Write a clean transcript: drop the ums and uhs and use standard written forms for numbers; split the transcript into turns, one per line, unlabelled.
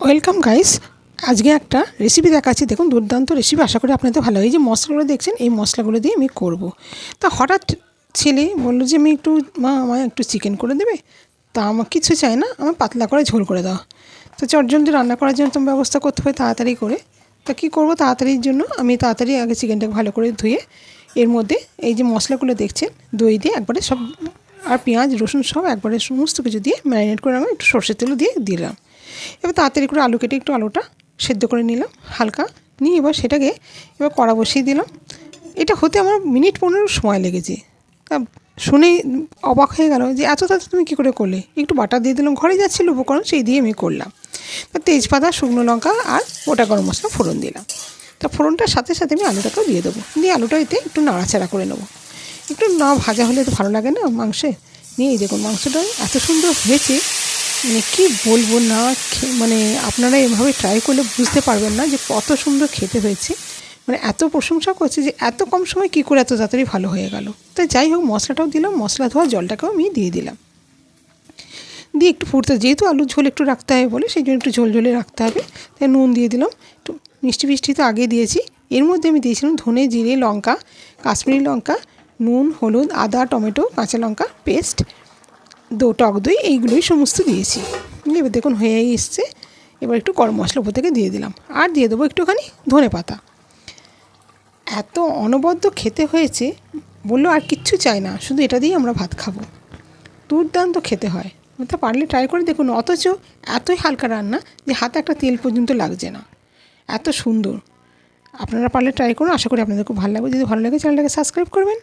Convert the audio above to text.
Welcome guys. আজকে একটা recipe দেখাচ্ছি, দেখুন দুর্দান্ত রেসিপি। আশা করি আপনাদের ভালো হয়। এই যে মশলাগুলো দেখছেন, এই মশলাগুলো দিয়ে আমি করব। তা হঠাৎ ছেলে বললো যে আমি একটু মা আমায় একটু চিকেন করে দেবে। তা আমার কিছু চাই না, আমার পাতলা করে ঝোল করে দাও। তো চটজলদি রান্না করার জন্য তো ব্যবস্থা করতে হয় তাড়াতাড়ি করে। তা কী করবো, তাড়াতাড়ির জন্য আমি তাড়াতাড়ি আগে চিকেনটাকে ভালো করে ধুয়ে এর মধ্যে এই যে মশলাগুলো দেখছেন দই দিয়ে একবারে সব, আর পেঁয়াজ রসুন সব একবারে সমস্ত কিছু দিয়ে ম্যারিনেট করে আমি একটু সর্ষের তেলও দিয়ে দিলাম। এবার তাড়াতাড়ি করে আলু কেটে একটু আলুটা সেদ্ধ করে নিলাম হালকা, নিয়ে এবার সেটাকে এবার কড়া বসিয়ে দিলাম। এটা হতে আমার মিনিট 15 সময় লেগেছে। তা শুনেই অবাক হয়ে গেল যে এত তাড়াতাড়ি তুমি কী করে করলে। একটু বাটা দিয়ে দিলাম, ঘরে যা ছিল উপকরণ সেই দিয়ে আমি করলাম। তা তেজপাতা, শুকনো লঙ্কা আর গোটা গরম মশলা ফোড়ন দিলাম। তা ফোড়নটার সাথে সাথে আমি আলুটাকেও দিয়ে দেবো, দিয়ে আলুটা এতে একটু নাড়াচাড়া করে নেবো। একটু না ভাজা হলে তো ভালো লাগে না মাংসে। নিয়ে এই দেখুন মাংসটা এত সুন্দর হয়েছে, মানে কী বলবো না, মানে আপনারা এভাবে ট্রাই করলে বুঝতে পারবেন না যে কত সুন্দর খেতে হয়েছে। মানে এত প্রশংসা করছে যে এত কম সময় কী করে এত তাড়াতাড়ি ভালো হয়ে গেল। তাই যাই হোক মশলাটাও দিলাম, মশলা ধোয়া জলটাকেও আমি দিয়ে দিলাম। দিয়ে একটু ফুটতে, যেহেতু আলুর ঝোল একটু রাখতে হবে বলে সেই জন্য একটু ঝোল ঝোলে রাখতে হবে, তাই নুন দিয়ে দিলাম। একটু মিষ্টি মিষ্টি তো আগে দিয়েছি। এর মধ্যে আমি দিয়েছিলাম ধনে, জিরে, লঙ্কা, কাশ্মীরি লঙ্কা, নুন, হলুদ, আদা, টমেটো, কাঁচা লঙ্কা পেস্ট, টক দই, এইগুলোই সমস্ত দিয়েছি। এবার দেখুন হয়েই এসছে। এবার একটু গরম মশলা উপর থেকে দিয়ে দিলাম, আর দিয়ে দেবো একটুখানি ধনে পাতা। এত অনবদ্য খেতে হয়েছে, বললো আর কিচ্ছু চাই না, শুধু এটা দিয়েই আমরা ভাত খাবো। দুর্দান্ত খেতে হয়, তা পারলে ট্রাই করে দেখুন। অথচ এতই হালকা রান্না যে হাতে একটা তেল পর্যন্ত লাগছে না, এত সুন্দর। আপনারা পারলে ট্রাই করুন, আশা করি আপনাদের খুব ভালো লাগবে। যদি ভালো লাগে চ্যানেলটাকে সাবস্ক্রাইব করবেন।